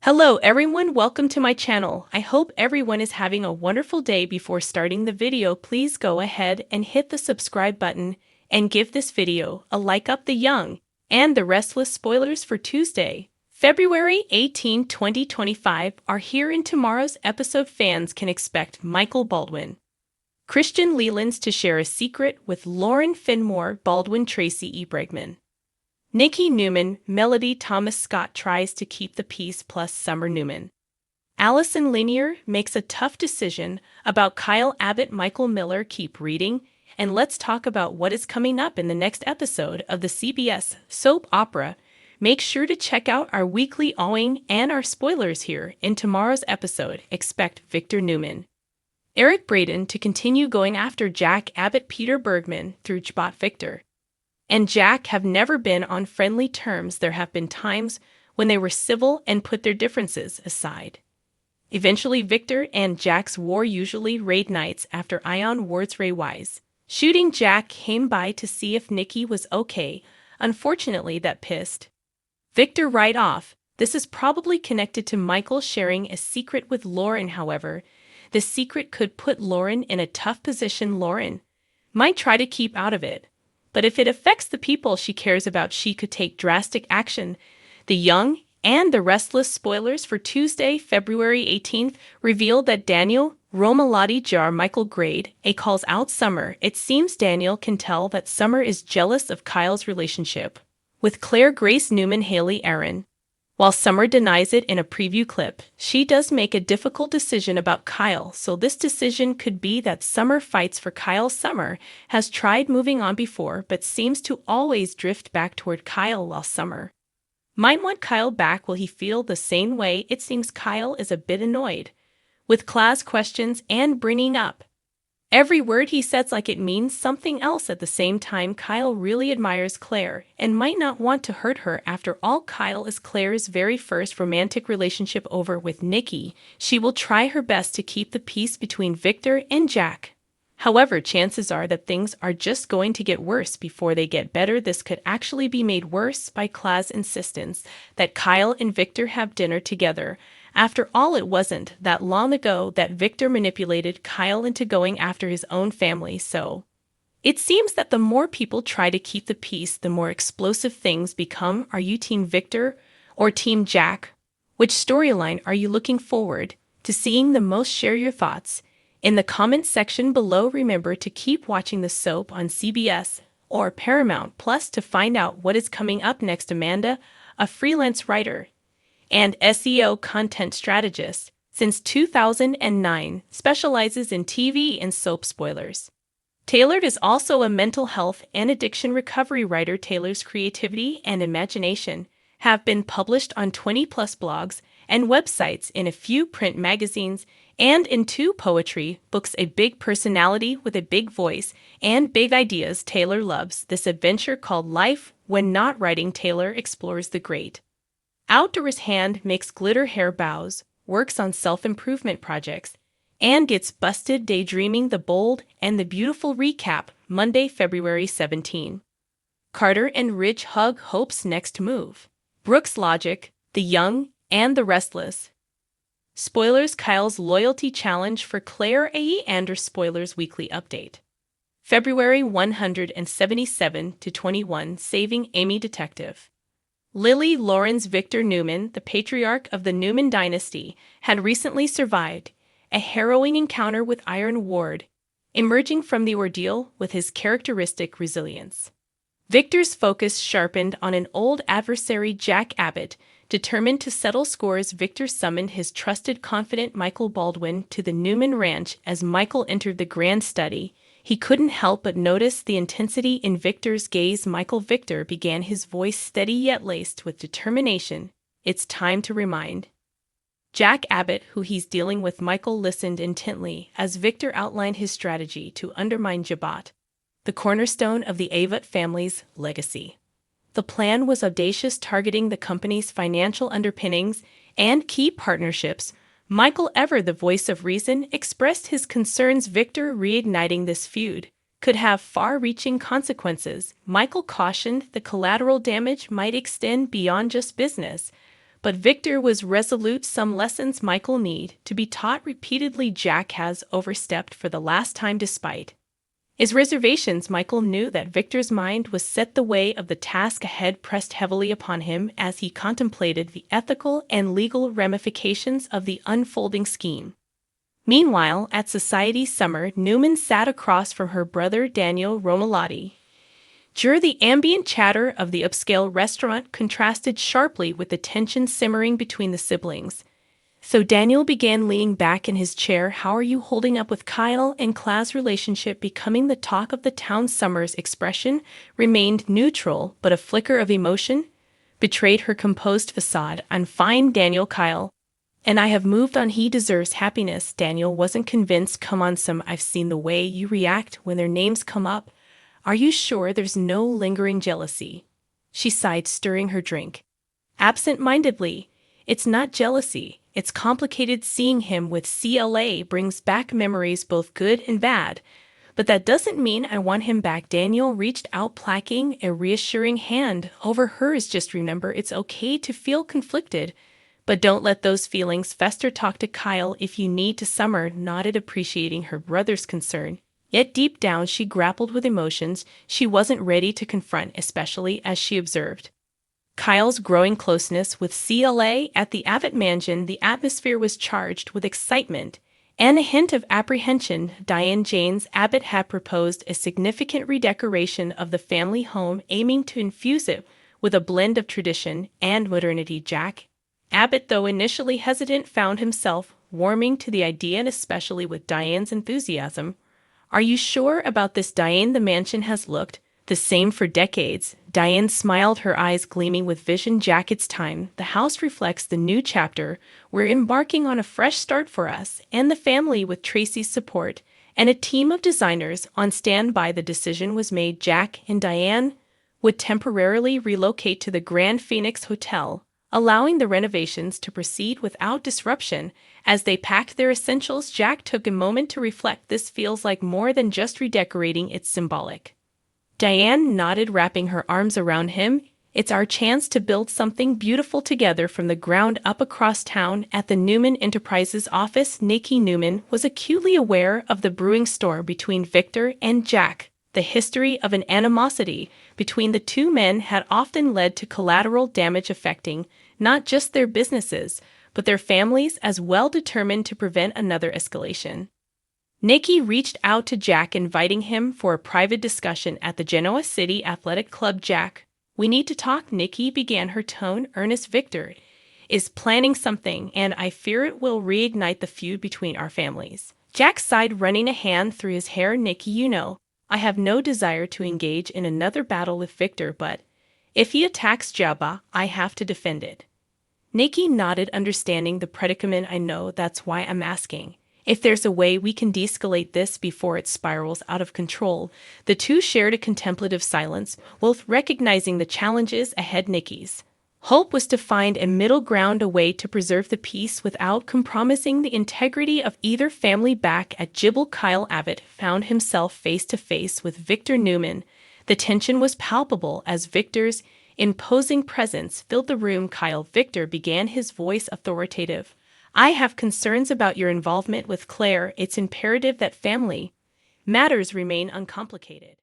Hello everyone, welcome to my channel. I hope everyone is having a wonderful day. Before starting the video, please go ahead and hit the subscribe button and give this video a like. Up the Young and the Restless spoilers for Tuesday, February 18, 2025 are here. In tomorrow's episode, fans can expect Michael Baldwin, Christian Leland's to share a secret with Lauren Finmore Baldwin, Tracy E. Bregman, Nikki Newman, Melody Thomas Scott tries to keep the peace plus Summer Newman. Allison Lanier makes a tough decision about Kyle Abbott. Michael Miller. Keep reading, and let's talk about what is coming up in the next episode of the CBS soap opera. Make sure to check out our weekly Y&R spoilers here. In tomorrow's episode, expect Victor Newman, Eric Braeden to continue going after Jack Abbott. Peter Bergman through Jbot. Victor and Jack have never been on friendly terms. There have been times when they were civil and put their differences aside. Eventually, Victor and Jack's war usually raid nights after Ion Ward's Ray Wise shooting. Jack came by to see if Nikki was okay. Unfortunately, that pissed Victor right off. This is probably connected to Michael sharing a secret with Lauren. However, the secret could put Lauren in a tough position. Lauren might try to keep out of it, but if it affects the people she cares about, she could take drastic action. The Young and the Restless spoilers for Tuesday, February 18th revealed that Daniel Romalotti Jar Michael Grade A calls out Summer. It seems Daniel can tell that Summer is jealous of Kyle's relationship with Claire Grace Newman Haley Aaron. While Summer denies it in a preview clip, she does make a difficult decision about Kyle, so this decision could be that Summer fights for Kyle. Summer has tried moving on before, but seems to always drift back toward Kyle, while Summer might want Kyle back. Will he feel the same way? It seems Kyle is a bit annoyed with class questions and bringing up every word he says like it means something else. At the same time, Kyle really admires Claire and might not want to hurt her. After all, Kyle is Claire's very first romantic relationship over with Nikki. She will try her best to keep the peace between Victor and Jack. However, chances are that things are just going to get worse before they get better. This could actually be made worse by Claire's insistence that Kyle and Victor have dinner together. After all, it wasn't that long ago that Victor manipulated Kyle into going after his own family, so it seems that the more people try to keep the peace, the more explosive things become. Are you Team Victor or Team Jack? Which storyline are you looking forward to seeing the most? Share your thoughts in the comment section below. Remember to keep watching the soap on CBS or Paramount Plus to find out what is coming up next. Amanda, a freelance writer and SEO content strategist since 2009, specializes in TV and soap spoilers. Taylor is also a mental health and addiction recovery writer. Taylor's creativity and imagination have been published on 20-plus blogs and websites, in a few print magazines, and in 2 poetry books. A big personality with a big voice and big ideas. Taylor loves this adventure called life. When not writing, Taylor explores the great outdoors, hand makes glitter hair bows, works on self-improvement projects, and gets busted daydreaming. The Bold and the Beautiful recap, Monday, February 17. Carter and Rich hug Hope's next move. Brooks Logic, The Young and the Restless spoilers. Kyle's loyalty challenge for Claire Y&R spoilers. Weekly update, February 177 to 21. Saving Amy Detective. Lily Lauren's Victor Newman, the patriarch of the Newman dynasty, had recently survived a harrowing encounter with Iron Ward, emerging from the ordeal with his characteristic resilience. Victor's focus sharpened on an old adversary, Jack Abbott. Determined to settle scores, Victor summoned his trusted confidant Michael Baldwin to the Newman ranch. As Michael entered the grand study, he couldn't help but notice the intensity in Victor's gaze. Victor began, his voice steady yet laced with determination. It's time to remind Jack Abbott who he's dealing with. Michael listened intently as Victor outlined his strategy to undermine Jbot, the cornerstone of the Abbott family's legacy. The plan was audacious, targeting the company's financial underpinnings and key partnerships. Michael, ever the voice of reason, expressed his concerns. Victor, reigniting this feud could have far-reaching consequences. Michael cautioned the collateral damage might extend beyond just business, But Victor was resolute. Some lessons Michael need to be taught repeatedly. Jack has overstepped for the last time despite his reservations. Michael knew that Victor's mind was set. The weight of the task ahead pressed heavily upon him as he contemplated the ethical and legal ramifications of the unfolding scheme. Meanwhile, at society summer, Newman sat across from her brother Daniel Romalotti. The ambient chatter of the upscale restaurant contrasted sharply with the tension simmering between the siblings. So Daniel began leaning back in his chair. How are you holding up with Kyle and Cla's relationship becoming the talk of the town? Summer's expression remained neutral, but a flicker of emotion betrayed her composed facade. I'm fine, Daniel. Kyle and I have moved on. He deserves happiness. Daniel wasn't convinced. Come on, Sam, I've seen the way you react when their names come up. Are you sure there's no lingering jealousy? She sighed, stirring her drink absent-mindedly. It's not jealousy. It's complicated. Seeing him with CLA brings back memories, both good and bad. But that doesn't mean I want him back. Daniel reached out, placing a reassuring hand over hers. Just remember, it's okay to feel conflicted, but don't let those feelings fester. Talk to Kyle if you need to. Summer nodded, appreciating her brother's concern. Yet deep down she grappled with emotions she wasn't ready to confront, especially as she observed Kyle's growing closeness with CLA at the Abbott mansion. The atmosphere was charged with excitement and a hint of apprehension. Diane Janes Abbott had proposed a significant redecoration of the family home, aiming to infuse it with a blend of tradition and modernity. Jack Abbott, though initially hesitant, found himself warming to the idea, and especially with Diane's enthusiasm. Are you sure about this, Diane? The mansion has looked the same for decades. Diane smiled, her eyes gleaming with vision. Jack, it's time. The house reflects the new chapter. We're embarking on a fresh start for us and the family, with Tracy's support and a team of designers on standby. The decision was made. Jack and Diane would temporarily relocate to the Grand Phoenix Hotel, allowing the renovations to proceed without disruption. As they packed their essentials, Jack took a moment to reflect. This feels like more than just redecorating, it's symbolic. Diane nodded, wrapping her arms around him. It's our chance to build something beautiful together from the ground up. Across town, at the Newman Enterprises office, Nikki Newman was acutely aware of the brewing storm between Victor and Jack. The history of an animosity between the two men had often led to collateral damage affecting not just their businesses, but their families as well. Determined to prevent another escalation, Nikki reached out to Jack, inviting him for a private discussion at the Genoa City Athletic Club. Jack, we need to talk, Nikki began, her tone earnest. Victor is planning something, and I fear it will reignite the feud between our families. Jack sighed, running a hand through his hair. Nikki, you know, I have no desire to engage in another battle with Victor, but if he attacks Jabba, I have to defend it. Nikki nodded, understanding the predicament. I know, that's why I'm asking. If there's a way we can de-escalate this before it spirals out of control. The two shared a contemplative silence, both recognizing the challenges ahead. Nikki's hope was to find a middle ground, a way to preserve the peace without compromising the integrity of either family. Back at Gibble, Kyle Abbott found himself face to face with Victor Newman. The tension was palpable as Victor's imposing presence filled the room. Kyle, Victor began, his voice authoritative. I have concerns about your involvement with Claire. It's imperative that family matters remain uncomplicated.